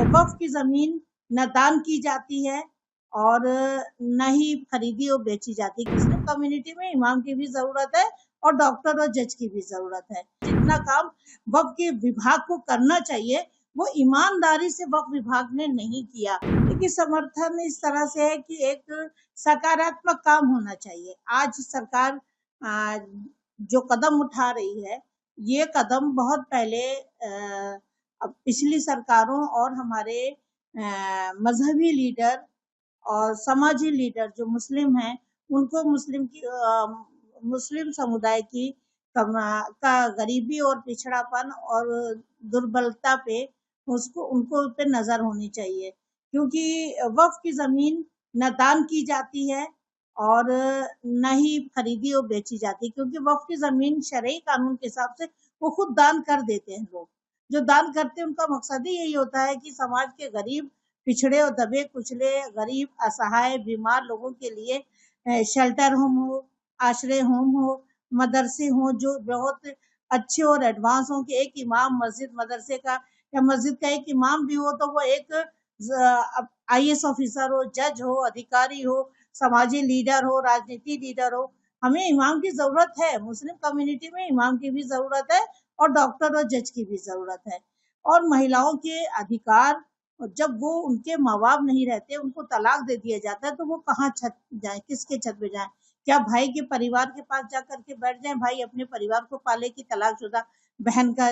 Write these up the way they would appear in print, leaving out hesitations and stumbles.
वक्फ की जमीन न दान की जाती है और न ही खरीदी और बेची जाती है। मुस्लिम कम्युनिटी में इमाम की भी जरूरत है और डॉक्टर और जज की भी जरूरत है। जितना काम वक्फ के विभाग को करना चाहिए वो ईमानदारी से वक्फ विभाग ने नहीं किया। क्योंकि समर्थन इस तरह से है कि एक सकारात्मक काम होना चाहिए। आज सरकार जो कदम उठा रही है ये कदम बहुत पहले पिछली सरकारों और हमारे मजहबी लीडर और समाजी लीडर जो मुस्लिम हैं उनको मुस्लिम समुदाय की का गरीबी और पिछड़ापन और दुर्बलता पे उनको पे नजर होनी चाहिए। क्योंकि वक्फ की जमीन न दान की जाती है और न ही खरीदी और बेची जाती, क्योंकि वक्फ की जमीन शरई कानून के हिसाब से वो खुद दान कर देते हैं। लोग जो दान करते हैं उनका मकसद ही यही होता है कि समाज के गरीब, पिछड़े और दबे कुचले, गरीब, असहाय, बीमार लोगों के लिए शेल्टर होम हो, आश्रय होम हो, मदरसे हो जो बहुत अच्छे और एडवांस हो। कि एक इमाम मस्जिद मदरसे का या मस्जिद का एक इमाम भी हो तो वो एक IAS ऑफिसर हो, जज हो, अधिकारी हो, समाजी लीडर हो, राजनीति लीडर हो। हमें इमाम की जरूरत है। मुस्लिम कम्युनिटी में इमाम की भी जरूरत है और डॉक्टर और जज की भी जरूरत है। और महिलाओं के अधिकार, जब वो उनके माँ बाप नहीं रहते, उनको तलाक दे दिया जाता है तो वो कहाँ छत जाए, किसके छत पे जाए? क्या भाई के परिवार के पास जाकर के बैठ जाए, भाई अपने परिवार को पाले कि तलाकशुदा बहन का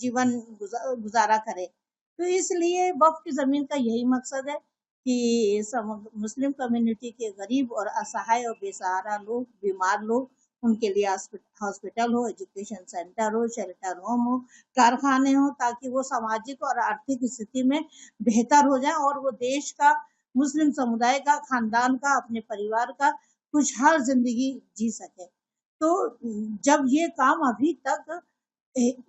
जीवन गुजारा करे? तो इसलिए वक्फ की जमीन का यही मकसद है कि मुस्लिम कम्युनिटी के गरीब और असहाय और बेसहारा लोग, बीमार लोग, उनके लिए हॉस्पिटल हो, एजुकेशन सेंटर हो, शेल्टर होम हो, कारखाने हो, ताकि वो सामाजिक और आर्थिक स्थिति में बेहतर हो जाए और वो देश का, मुस्लिम समुदाय का, खानदान का, अपने परिवार का खुशहाल जिंदगी जी सके। तो जब ये काम अभी तक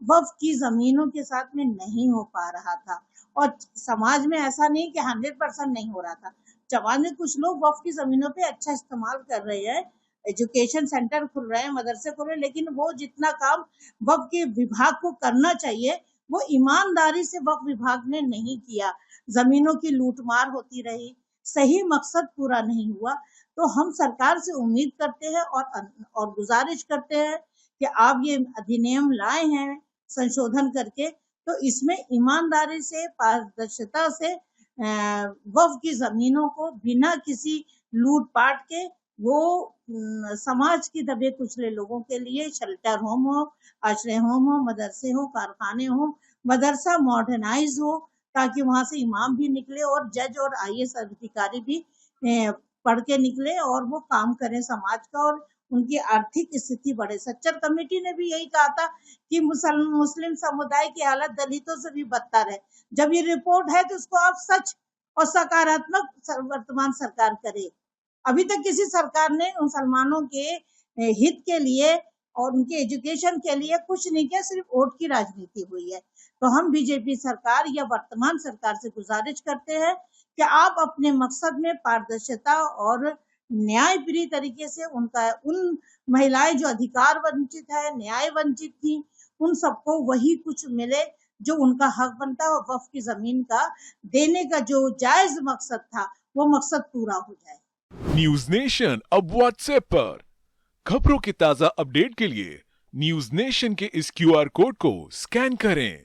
वक्फ की जमीनों के साथ में नहीं हो पा रहा था और समाज में ऐसा नहीं कि 100% नहीं हो रहा था, समाज में कुछ लोग वक्फ की जमीनों पे अच्छा इस्तेमाल कर रहे हैं, एजुकेशन सेंटर खुल रहे हैं, मदरसे खुल रहे हैं, लेकिन वो जितना काम वक्फ के विभाग को करना चाहिए वो ईमानदारी से वक्फ विभाग ने नहीं किया। जमीनों की लूटमार होती रही, सही मकसद पूरा नहीं हुआ। तो हम सरकार से उम्मीद करते हैं और गुजारिश करते हैं कि आप ये अधिनियम लाए हैं संशोधन करके, तो इसमें ईमानदारी से, पारदर्शिता से वक्फ की जमीनों को बिना किसी लूटपाट के वो समाज की दबे कुचले लोगों के लिए शेल्टर होम हो, आश्रय होम हो, मदरसे हो, कारखाने हो, मदरसा मॉडर्नाइज हो ताकि वहां से इमाम भी निकले और जज और IAS अधिकारी भी पढ़ के निकले और वो काम करें समाज का और उनकी आर्थिक स्थिति बढ़े। सच्चर कमेटी ने भी यही कहा था कि मुस्लिम समुदाय की हालत दलितों से भी बदतर है। जब ये रिपोर्ट है तो उसको आप सच और सकारात्मक वर्तमान सरकार करे। अभी तक किसी सरकार ने मुसलमानों के हित के लिए और उनके एजुकेशन के लिए कुछ नहीं किया, सिर्फ वोट की राजनीति हुई है। तो हम बीजेपी सरकार या वर्तमान सरकार से गुजारिश करते हैं कि आप अपने मकसद में पारदर्शिता और न्यायप्रिय तरीके से उन महिलाएं जो अधिकार वंचित है, न्याय वंचित थी, उन सबको वही कुछ मिले जो उनका हक बनता है और वक्फ की जमीन का देने का जो जायज मकसद था वो मकसद पूरा हो जाए। न्यूज नेशन अब व्हाट्सएप पर खबरों की ताजा अपडेट के लिए न्यूज नेशन के इस QR कोड को स्कैन करें।